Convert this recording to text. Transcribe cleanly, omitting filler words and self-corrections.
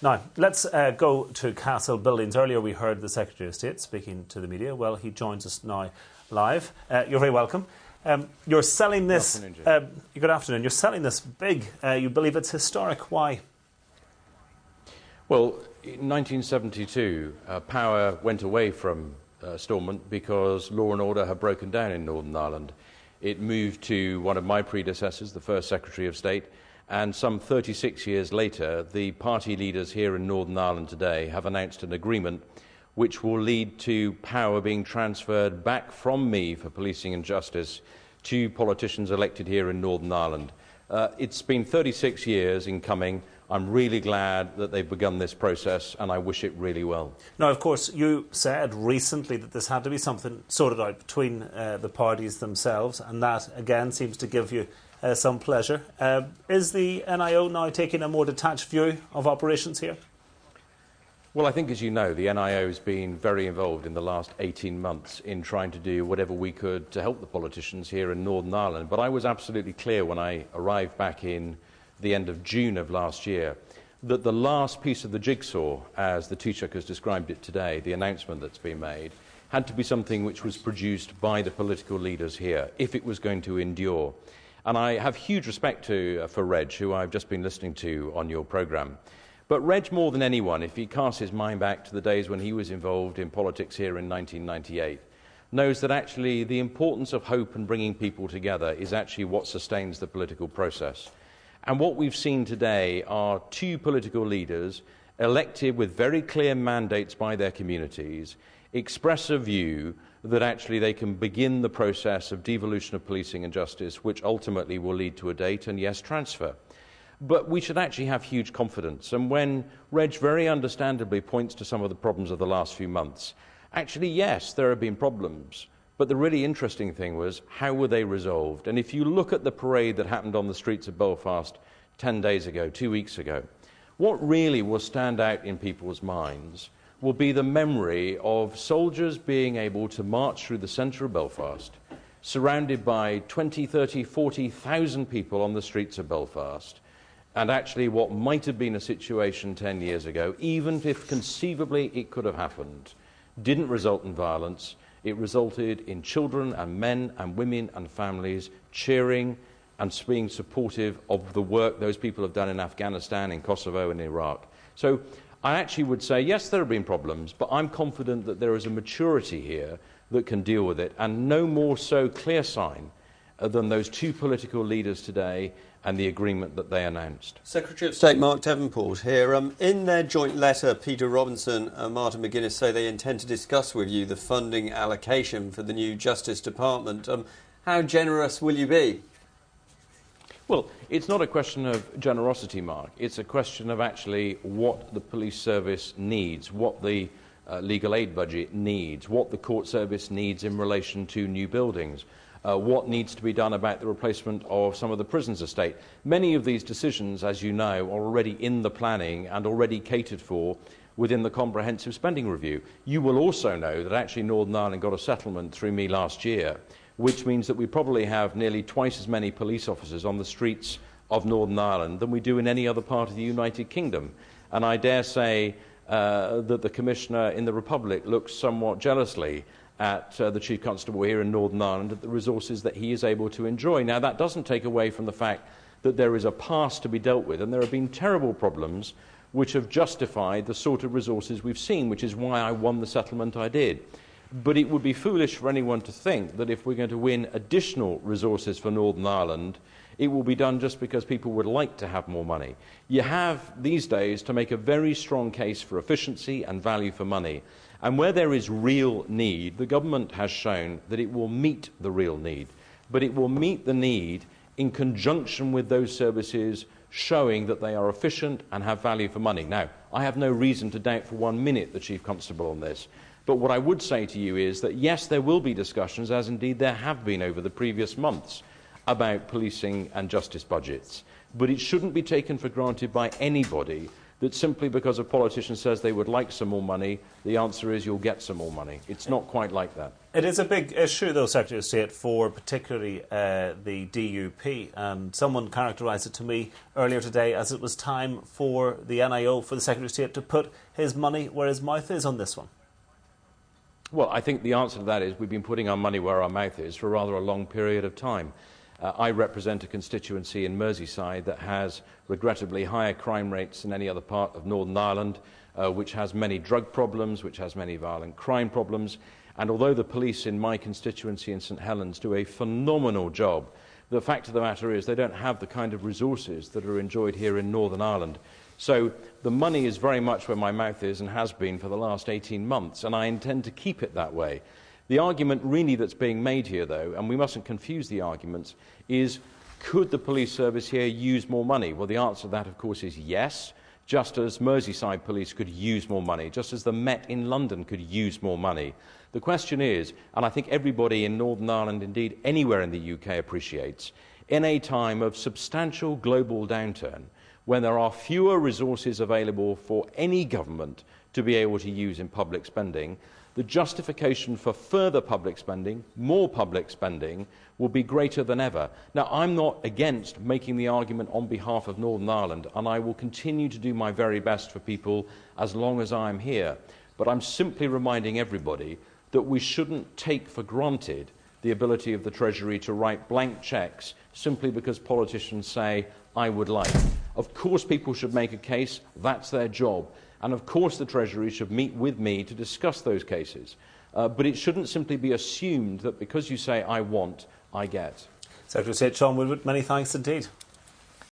Now, let's go to Castle Buildings. Earlier we heard the Secretary of State speaking to the media. Well, he joins us now live. You're very welcome. You're selling this... Good afternoon, Jim. Good afternoon. You're selling this big. You believe it's historic. Why? Well, in 1972, power went away from Stormont because law and order had broken down in Northern Ireland. It moved to one of my predecessors, the first Secretary of State, and some 36 years later, the party leaders here in Northern Ireland today have announced an agreement which will lead to power being transferred back from me for policing and justice to politicians elected here in Northern Ireland. It's been 36 years in coming. I'm really glad that they've begun this process, and I wish it really well. Now, of course, you said recently that this had to be something sorted out between the parties themselves, and that, again, seems to give you some pleasure. Is the NIO now taking a more detached view of operations here? Well, I think, as you know, the NIO has been very involved in the last 18 months in trying to do whatever we could to help the politicians here in Northern Ireland. But I was absolutely clear when I arrived back in the end of June of last year that the last piece of the jigsaw, as the Taoiseach has described it today, the announcement that's been made, had to be something which was produced by the political leaders here if it was going to endure. And I have huge respect for Reg, who I've just been listening to on your programme. But Reg, more than anyone, if he casts his mind back to the days when he was involved in politics here in 1998, knows that actually the importance of hope and bringing people together is actually what sustains the political process. And what we've seen today are two political leaders elected with very clear mandates by their communities, express a view that actually they can begin the process of devolution of policing and justice, which ultimately will lead to a date and, yes, transfer. But we should actually have huge confidence. And when Reg very understandably points to some of the problems of the last few months, actually, yes, there have been problems. But the really interesting thing was, how were they resolved? And if you look at the parade that happened on the streets of Belfast 10 days ago, 2 weeks ago, what really will stand out in people's minds will be the memory of soldiers being able to march through the centre of Belfast, surrounded by 20, 30, 40,000 people on the streets of Belfast, and actually what might have been a situation 10 years ago, even if conceivably it could have happened, didn't result in violence. It resulted in children and men and women and families cheering and being supportive of the work those people have done in Afghanistan, in Kosovo and Iraq. So I actually would say, yes, there have been problems, but I'm confident that there is a maturity here that can deal with it, and no more so clear sign than those two political leaders today and the agreement that they announced. Secretary of State Mark Devonport here. In their joint letter, Peter Robinson and Martin McGuinness say they intend to discuss with you the funding allocation for the new Justice Department. How generous will you be? Well, it's not a question of generosity, Mark. It's a question of actually what the police service needs, what the legal aid budget needs, what the court service needs in relation to new buildings, what needs to be done about the replacement of some of the prisons estate. Many of these decisions, as you know, are already in the planning and already catered for within the comprehensive spending review. You will also know that actually Northern Ireland got a settlement through me last year, which means that we probably have nearly twice as many police officers on the streets of Northern Ireland than we do in any other part of the United Kingdom. And I dare say that the Commissioner in the Republic looks somewhat jealously at the Chief Constable here in Northern Ireland at the resources that he is able to enjoy. Now, that doesn't take away from the fact that there is a past to be dealt with, and there have been terrible problems which have justified the sort of resources we've seen, which is why I won the settlement I did. But it would be foolish for anyone to think that if we're going to win additional resources for Northern Ireland, it will be done just because people would like to have more money. You have, these days, to make a very strong case for efficiency and value for money. And where there is real need, the government has shown that it will meet the real need. But it will meet the need in conjunction with those services showing that they are efficient and have value for money. Now, I have no reason to doubt for 1 minute the Chief Constable on this. But what I would say to you is that, yes, there will be discussions, as indeed there have been over the previous months, about policing and justice budgets. But it shouldn't be taken for granted by anybody that simply because a politician says they would like some more money, the answer is you'll get some more money. It's not quite like that. It is a big issue, though, Secretary of State, for particularly the DUP. And someone characterised it to me earlier today as it was time for the NIO, for the Secretary of State, to put his money where his mouth is on this one. Well, I think the answer to that is we've been putting our money where our mouth is for rather a long period of time. I represent a constituency in Merseyside that has regrettably higher crime rates than any other part of Northern Ireland, which has many drug problems, which has many violent crime problems. And although the police in my constituency in St Helens do a phenomenal job, the fact of the matter is they don't have the kind of resources that are enjoyed here in Northern Ireland. So the money is very much where my mouth is and has been for the last 18 months, and I intend to keep it that way. The argument really that's being made here, though, and we mustn't confuse the arguments, is could the police service here use more money? Well, the answer to that, of course, is yes, just as Merseyside police could use more money, just as the Met in London could use more money. The question is, and I think everybody in Northern Ireland, indeed anywhere in the UK, appreciates, in a time of substantial global downturn, when there are fewer resources available for any government to be able to use in public spending, the justification for further public spending, more public spending, will be greater than ever. Now, I'm not against making the argument on behalf of Northern Ireland, and I will continue to do my very best for people as long as I'm here. But I'm simply reminding everybody that we shouldn't take for granted the ability of the Treasury to write blank cheques simply because politicians say, I would like. Of course people should make a case, that's their job. And of course the Treasury should meet with me to discuss those cases. But it shouldn't simply be assumed that because you say I want, I get. Secretary of State Shaun Woodward, many thanks indeed.